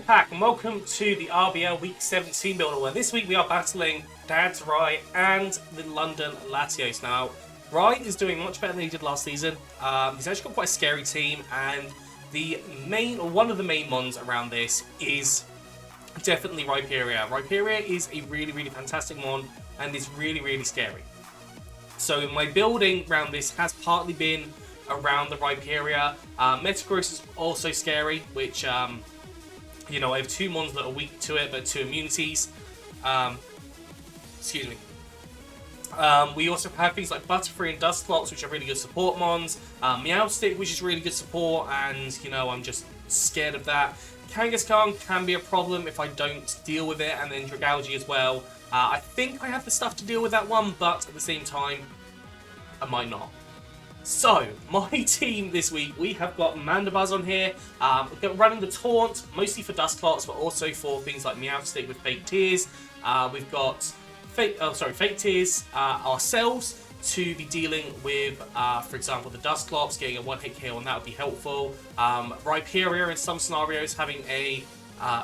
pack and welcome to the RBL Week 17 builder, where this week we are battling Dad's Rye and the London Latios. Now, Rye is doing much better than he did last season. He's actually got quite a scary team, and one of the main mons around this is definitely Reunifier. Reunifier is a really fantastic mon and is really scary. So my building around this has partly been around the Reunifier. Metagross is also scary, which you know, I have two mons that are weak to it, but two immunities. Excuse me. We also have things like Butterfree and Dusclops, which are really good support mons. Meowstick, which is really good support, and you know, I'm just scared of that. Kangaskhan can be a problem if I don't deal with it, and then Dragalge as well. I think I have the stuff to deal with that one, but at the same time, I might not. So, my team this week, we have got Mandibuzz on here, running the Taunt, mostly for Dusclops, but also for things like Meowstick with Fake Tears. We've got Fake Tears ourselves to be dealing with, for example, the Dusclops, getting a one-hit kill, and that would be helpful. Rhyperior, in some scenarios, having a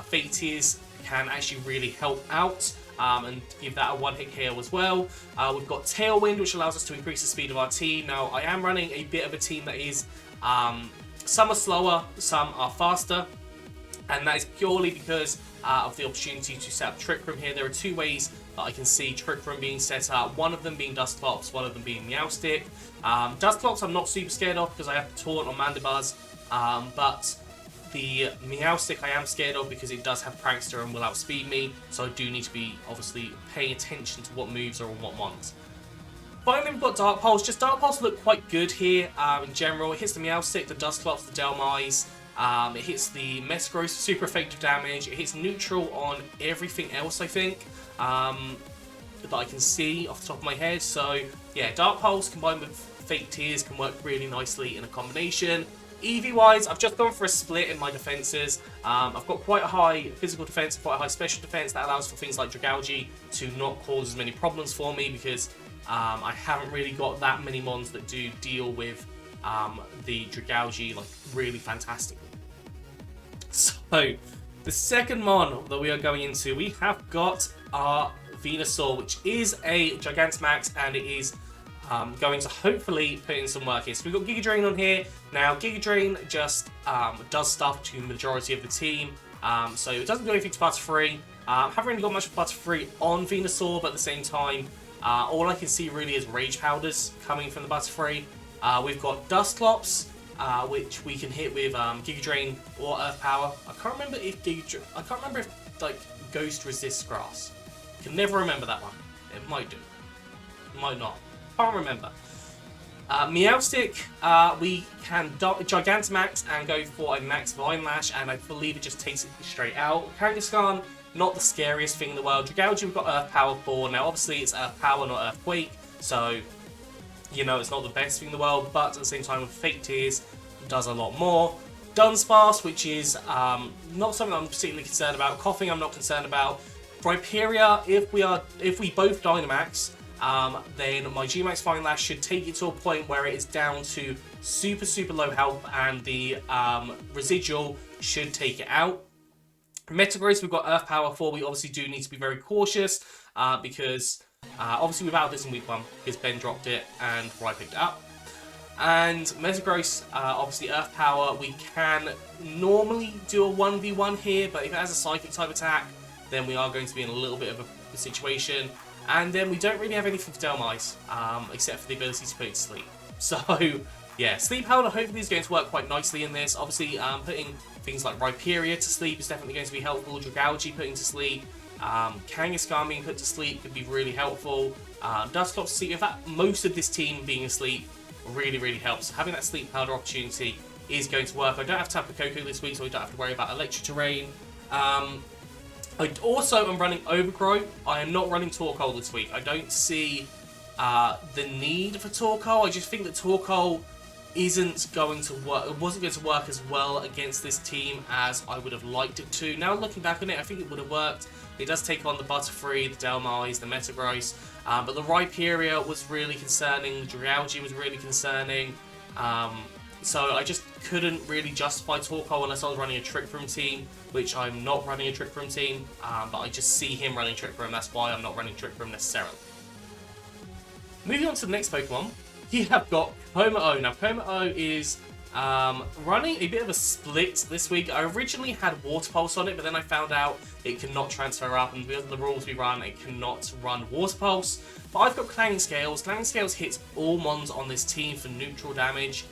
Fake Tears can actually really help out. And give that a one-hit KO as well. We've got Tailwind, which allows us to increase the speed of our team. Now, I am running a bit of a team that is, some are slower, some are faster, and that is purely because of the opportunity to set up Trick Room here. There are two ways that I can see Trick Room being set up, one of them being Dusclops, one of them being Meowstick. Dusclops I'm not super scared of because I have the Taunt on Mandibuzz, but the Meowstick I am scared of because it does have Prankster and will outspeed me, so I do need to be obviously paying attention to what moves are on what ones. Finally, we've got Dark Pulse. Just Dark Pulse look quite good here in general. It hits the Meowstick, the Dusclops, the Delmise. It hits the Metagross, super effective damage. It hits neutral on everything else, I think, that I can see off the top of my head. So yeah, Dark Pulse combined with Fake Tears can work really nicely in a combination. EV-wise, I've just gone for a split in my defenses. I've got quite a high physical defense, quite a high special defense. That allows for things like Dragalge to not cause as many problems for me because I haven't really got that many mons that do deal with the Dragalge like really fantastically. So, the second mon that we are going into, we have got our Venusaur, which is a Gigantamax, and it is going to hopefully put in some work here. So we've got Giga Drain on here. Now, Giga Drain just does stuff to the majority of the team. So it doesn't do anything to Butterfree. Haven't really got much of Butterfree on Venusaur, but at the same time, all I can see really is Rage Powders coming from the Butterfree. We've got Dusclops, which we can hit with Giga Drain or Earth Power. I can't remember if like Ghost resists Grass. I can never remember that one. It might do. It might not. Can't remember. Meowstick, we can Gigantamax and go for a Max Vine Lash, and I believe it just takes it straight out. Kangaskhan, not the scariest thing in the world. Dragalge, we've got Earth Power for. Now, obviously, it's Earth Power, not Earthquake, so, you know, it's not the best thing in the world, but at the same time, with Fake Tears, it does a lot more. Dunsparce, which is not something I'm particularly concerned about. Coughing, I'm not concerned about. Rhyperior, if we both Dynamax, then my G-Max Fine Lash should take it to a point where it is down to super low health, and the residual should take it out. Metagross, we've got Earth Power 4. We obviously do need to be very cautious because obviously we've out this in week 1 because Ben dropped it and Rye picked it up. And Metagross, obviously Earth Power, we can normally do a 1v1 here, but if it has a Psychic type attack, then we are going to be in a little bit of a situation. And then we don't really have anything for Delmise, except for the ability to put it to sleep. So, yeah, Sleep Powder hopefully is going to work quite nicely in this. Obviously, putting things like Rhyperior to sleep is definitely going to be helpful. Dragalge putting to sleep, Kangaskhan being put to sleep could be really helpful. Dusclops to sleep. In fact, most of this team being asleep really helps. So having that Sleep Powder opportunity is going to work. I don't have Tapu Koko this week, so I don't have to worry about Electric Terrain. I also am running Overgrow. I am not running Torkoal this week. I don't see the need for Torkoal. I just think that Torkoal isn't going to work. It wasn't going to work as well against this team as I would have liked it to. Now looking back on it, I think it would have worked. It does take on the Butterfree, the Delmise, the Metagross, but the Rhyperior was really concerning. The Dragalge was really concerning. So I just couldn't really justify Torkoal unless I was running a Trick Room team, which I'm not running a Trick Room team, but I just see him running Trick Room, that's why I'm not running Trick Room necessarily. Moving on to the next Pokemon, you have got Coto. Now Coto is running a bit of a split this week. I originally had Water Pulse on it, but then I found out it cannot transfer up, and because of the rules we run, it cannot run Water Pulse. But I've got Clanging Scales. Clanging Scales hits all mons on this team for neutral damage,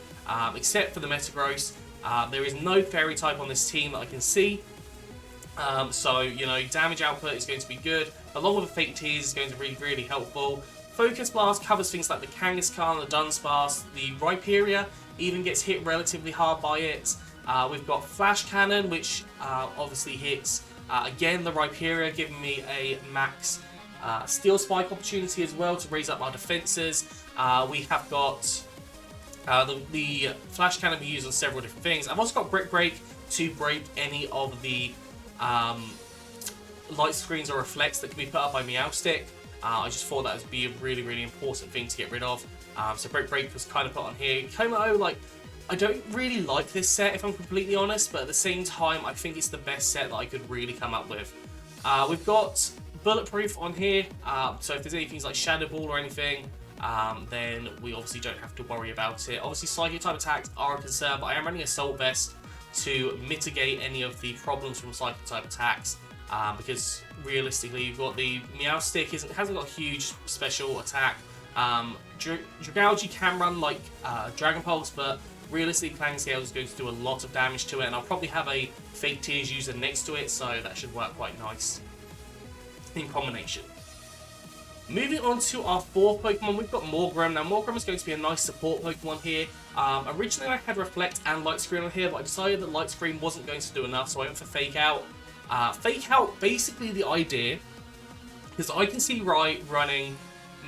except for the Metagross. There is no Fairy type on this team that I can see. So, you know, damage output is going to be good. Along with the Fake Tears is going to be really helpful. Focus Blast covers things like the Kangaskhan, the Dunsparce, the Rhyperior even gets hit relatively hard by it. We've got Flash Cannon, which obviously hits, again, the Rhyperior, giving me a max Steel Spike opportunity as well to raise up our defenses. We have got the Flash Cannon we use on several different things. I've also got Brick Break to break any of the light screens or reflects that can be put up by Meowstic. I just thought that would be a really, really important thing to get rid of. So Brick Break was kind of put on here. Coto, like, I don't really like this set if I'm completely honest, but at the same time, I think it's the best set that I could really come up with. We've got Bulletproof on here, so if there's any things like Shadow Ball or anything, then we obviously don't have to worry about it. Obviously, Psychic type attacks are a concern, but I am running Assault Vest to mitigate any of the problems from Psychic type attacks, because realistically, you've got the Meowstic, hasn't got a huge special attack. Dragalge can run like Dragon Pulse, but realistically, Clanging Scales is going to do a lot of damage to it, and I'll probably have a Fake Tears user next to it, so that should work quite nice in combination. Moving on to our fourth Pokemon, we've got Moregram. Now, Moregram is going to be a nice support Pokemon here. Originally, I had Reflect and Light Screen on here, but I decided that Light Screen wasn't going to do enough, so I went for Fake Out. Fake Out, basically the idea, because I can see running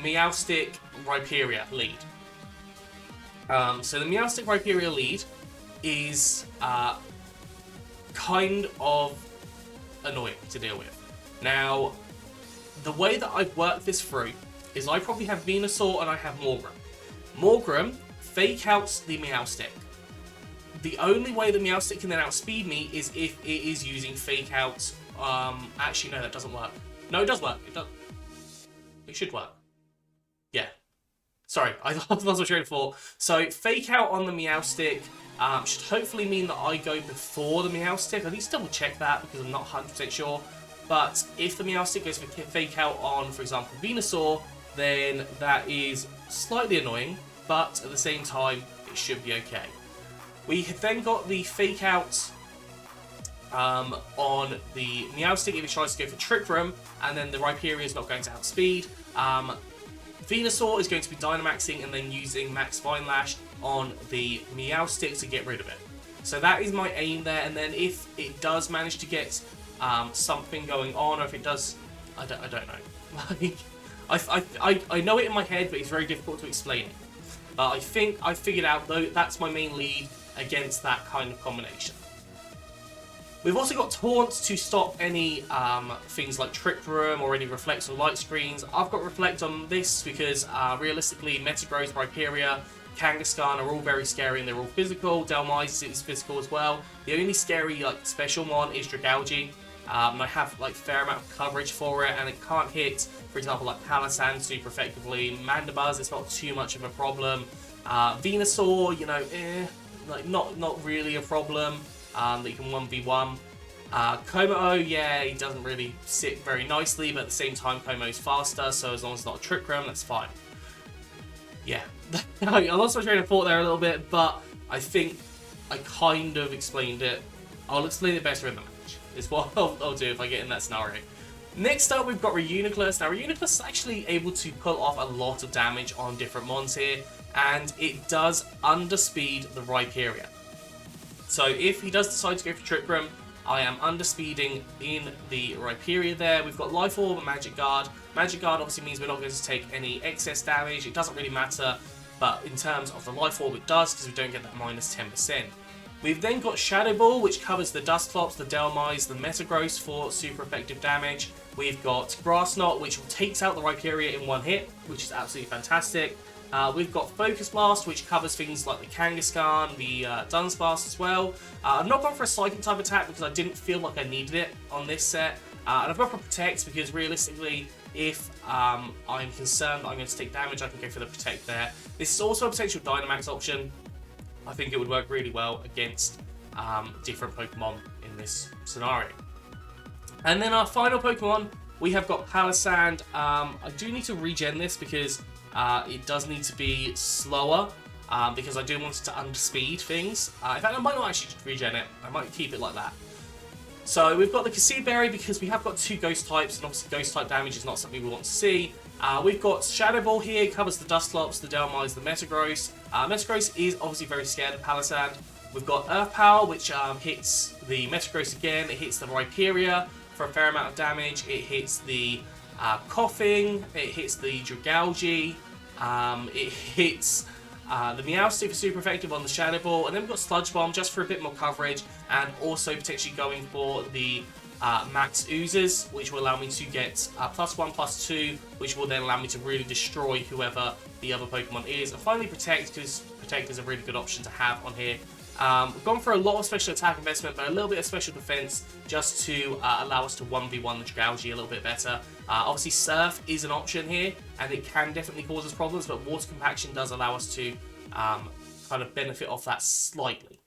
Meowstic Rhyperior lead. So the Meowstic Rhyperior lead is kind of annoying to deal with. Now, the way that I've worked this through is I probably have Venusaur and I have Moregram. Moregram Fake Outs the Meowstic. The only way the Meowstic can then outspeed me is if it is using Fake Out. Actually, no, that doesn't work. No, it does work. It does. It should work. Yeah. Sorry, I lost my train of thought. So, Fake Out on the Meowstic should hopefully mean that I go before the Meowstic. I need to double check that because I'm not 100% sure. But if the Meowstic goes for Fake Out on, for example, Venusaur, then that is slightly annoying, but at the same time, it should be okay. We have then got the Fake Out on the Meowstic if it tries to go for Trick Room, and then the Rhyperior is not going to outspeed. Venusaur is going to be Dynamaxing and then using Max Vine Lash on the Meowstic to get rid of it. So that is my aim there, and then if it does manage to get something going on, or if it does, I don't know. Like, I know it in my head, but it's very difficult to explain it. I think I figured out, though, that's my main lead against that kind of combination. We've also got Taunts to stop any things like Trick Room or any Reflects or Light Screens. I've got Reflect on this because realistically, Metagross, Rhyperior, Kangaskhan are all very scary and they're all physical. Dhelmise is physical as well. The only scary like special mon is Dragalge. And I have like fair amount of coverage for it, and it can't hit, for example, like Palossand super effectively. Mandibuzz, it's not too much of a problem. Venusaur, you know, like not really a problem. That you can 1v1. Coto, yeah, he doesn't really sit very nicely, but at the same time, Komo's faster, so as long as it's not a Trick Room, that's fine. Yeah, I lost my train of thought there a little bit, but I think I kind of explained it. I'll explain it better in the match, is what I'll do if I get in that scenario. Next up, we've got Reunifier. Now, Reunifier is actually able to pull off a lot of damage on different mons here, and it does underspeed the Rhyperior. So if he does decide to go for Trick Room, I am underspeeding in the Rhyperior there. We've got Life Orb and Magic Guard. Magic Guard obviously means we're not going to take any excess damage. It doesn't really matter, but in terms of the Life Orb, it does because we don't get that minus 10%. We've then got Shadow Ball, which covers the Dusclops, the Dhelmise, the Metagross for super effective damage. We've got Grass Knot, which takes out the Rhyperior in one hit, which is absolutely fantastic. We've got Focus Blast, which covers things like the Kangaskhan, the Dunsparce as well. I've not gone for a Psychic type attack because I didn't feel like I needed it on this set. And I've gone for Protect because realistically, if I'm concerned that I'm going to take damage, I can go for the Protect there. This is also a potential Dynamax option. I think it would work really well against different Pokemon in this scenario. And then our final Pokemon, we have got Palisand. I do need to regen this because it does need to be slower because I do want it to underspeed things. In fact, I might not actually regen it. I might keep it like that. So we've got the Cassie Berry because we have got 2 Ghost types, and obviously Ghost type damage is not something we want to see. We've got Shadow Ball here, it covers the Dusclops, the Delmise, the Metagross. Metagross is obviously very scared of Palisand. We've got Earth Power, which hits the Metagross again. It hits the Rhyperior for a fair amount of damage. It hits the Coughing. It hits the Dragalge. It hits the Meowstic for super effective on the Shadow Ball. And then we've got Sludge Bomb just for a bit more coverage. And also potentially going for the Max Oozes, which will allow me to get +1/+2, which will then allow me to really destroy whoever the other Pokemon is. And finally Protect, because Protect is a really good option to have on here. We've gone for a lot of special attack investment, but a little bit of special defense just to allow us to 1v1 the Dragalge a little bit better. Obviously Surf is an option here, and it can definitely cause us problems, but Water Compaction does allow us to kind of benefit off that slightly.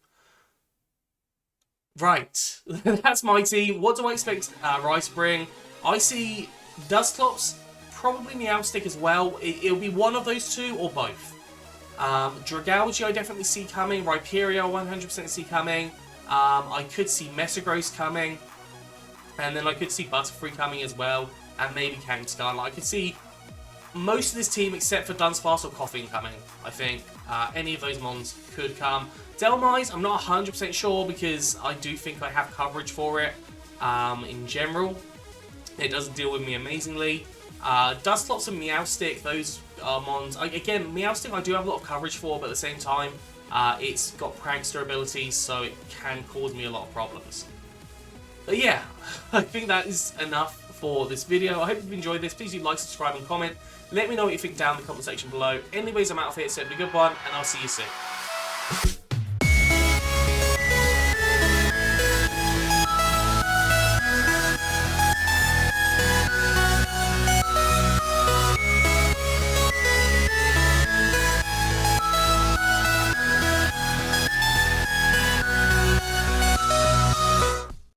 Right, that's my team. What do I expect Rice bring? I see Dusclops, probably Meowstic as well. It'll be one of those two or both. Dragalge I definitely see coming. Rhyperior 100% see coming. I could see Metagross coming. And then I could see Butterfree coming as well. And maybe Kangaskhan. I could see most of this team except for Dunsparce or Coughing coming, I think. Any of those mons could come. Delmise, I'm not 100% sure because I do think I have coverage for it in general. It doesn't deal with me amazingly. Dusclops and Meowstic, those are mons. Again, Meowstic I do have a lot of coverage for, but at the same time, it's got Prankster abilities, so it can cause me a lot of problems. But yeah, I think that is enough for this video. I hope you've enjoyed this. Please do like, subscribe, and comment. Let me know what you think down in the comment section below. Anyways, I'm out of here, so have a good one, and I'll see you soon.